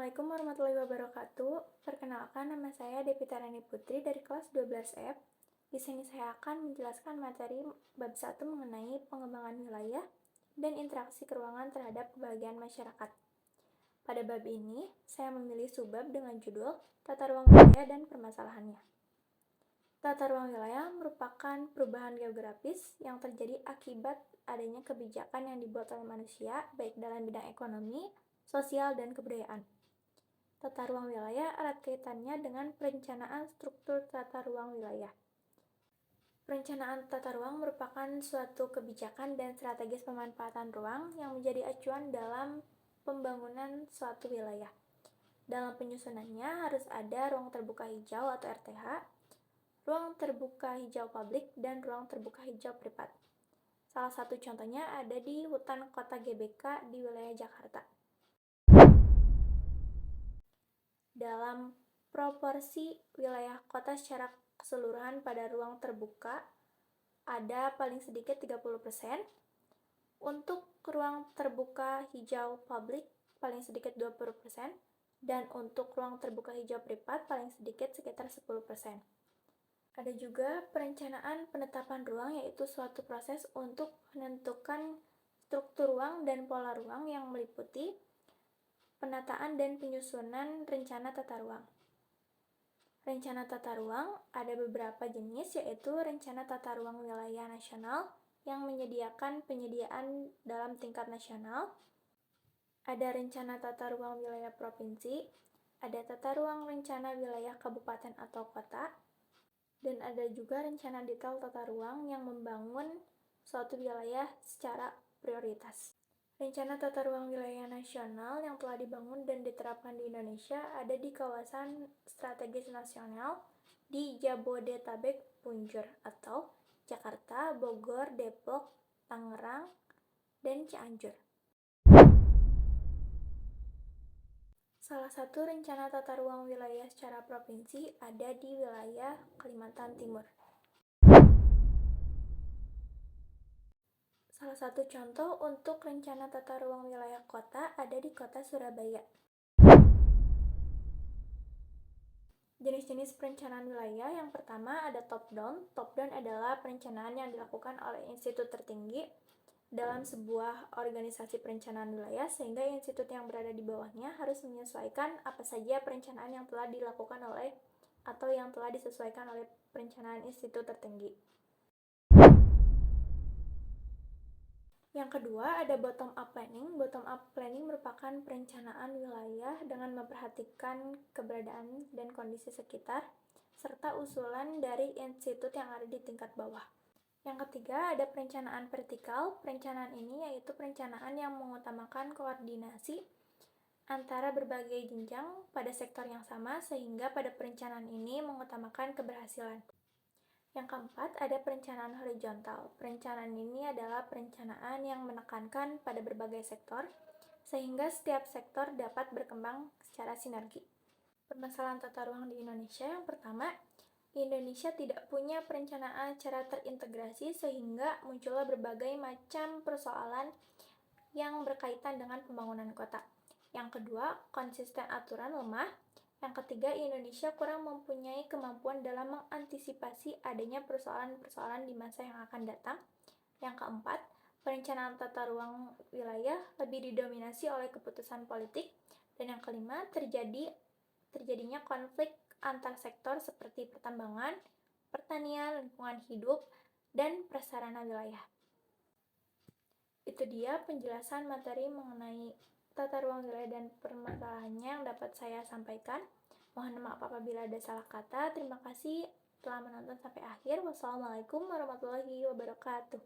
Assalamualaikum warahmatullahi wabarakatuh. Perkenalkan, nama saya Devita Rani Putri dari kelas 12F. Di sini saya akan menjelaskan materi bab 1 mengenai pengembangan wilayah dan interaksi keruangan terhadap kebahagiaan masyarakat. Pada bab ini, saya memilih subbab dengan judul Tata ruang wilayah dan permasalahannya. Tata ruang wilayah merupakan perubahan geografis yang terjadi akibat adanya kebijakan yang dibuat oleh manusia, baik dalam bidang ekonomi, sosial, dan kebudayaan. Tata ruang wilayah erat kaitannya dengan perencanaan struktur tata ruang wilayah. Perencanaan tata ruang merupakan suatu kebijakan dan strategis pemanfaatan ruang yang menjadi acuan dalam pembangunan suatu wilayah. Dalam penyusunannya harus ada ruang terbuka hijau atau RTH, ruang terbuka hijau publik, dan ruang terbuka hijau privat. Salah satu contohnya ada di hutan kota GBK di wilayah Jakarta. Dalam proporsi wilayah kota secara keseluruhan pada ruang terbuka ada paling sedikit 30%, untuk ruang terbuka hijau publik paling sedikit 20%, dan untuk ruang terbuka hijau privat paling sedikit sekitar 10%. Ada juga perencanaan penetapan ruang, yaitu suatu proses untuk menentukan struktur ruang dan pola ruang yang meliputi penataan dan penyusunan rencana tata ruang. Rencana tata ruang ada beberapa jenis, yaitu rencana tata ruang wilayah nasional yang menyediakan penyediaan dalam tingkat nasional, ada rencana tata ruang wilayah provinsi, ada tata ruang rencana wilayah kabupaten atau kota, dan ada juga rencana detail tata ruang yang membangun suatu wilayah secara prioritas. Rencana tata ruang wilayah nasional yang telah dibangun dan diterapkan di Indonesia ada di kawasan strategis nasional di Jabodetabek Punjur atau Jakarta, Bogor, Depok, Tangerang, dan Cianjur. Salah satu rencana tata ruang wilayah secara provinsi ada di wilayah Kalimantan Timur. Salah satu contoh untuk rencana tata ruang wilayah kota ada di kota Surabaya. Jenis-jenis perencanaan wilayah, yang pertama ada top-down. Top-down adalah perencanaan yang dilakukan oleh institut tertinggi dalam sebuah organisasi perencanaan wilayah, sehingga institut yang berada di bawahnya harus menyesuaikan apa saja perencanaan yang telah dilakukan oleh atau yang telah disesuaikan oleh perencanaan institut tertinggi. Yang kedua ada bottom-up planning. Bottom-up planning merupakan perencanaan wilayah dengan memperhatikan keberadaan dan kondisi sekitar, serta usulan dari institut yang ada di tingkat bawah. Yang ketiga ada perencanaan vertikal. Perencanaan ini yaitu perencanaan yang mengutamakan koordinasi antara berbagai jenjang pada sektor yang sama, sehingga pada perencanaan ini mengutamakan keberhasilan. Yang keempat ada perencanaan horizontal. Perencanaan ini adalah perencanaan yang menekankan pada berbagai sektor, sehingga setiap sektor dapat berkembang secara sinergi. Permasalahan tata ruang di Indonesia, yang pertama, Indonesia tidak punya perencanaan secara terintegrasi, sehingga muncullah berbagai macam persoalan yang berkaitan dengan pembangunan kota. Yang kedua, konsisten aturan lemah. Yang ketiga, Indonesia kurang mempunyai kemampuan dalam mengantisipasi adanya persoalan-persoalan di masa yang akan datang. Yang keempat, perencanaan tata ruang wilayah lebih didominasi oleh keputusan politik. Dan yang kelima, terjadinya konflik antar sektor seperti pertambangan, pertanian, lingkungan hidup, dan prasarana wilayah. Itu dia penjelasan materi mengenai tata ruang wilayah dan permasalahannya yang dapat saya sampaikan. Mohon maaf apabila ada salah kata. Terima kasih telah menonton sampai akhir. Wassalamualaikum warahmatullahi wabarakatuh.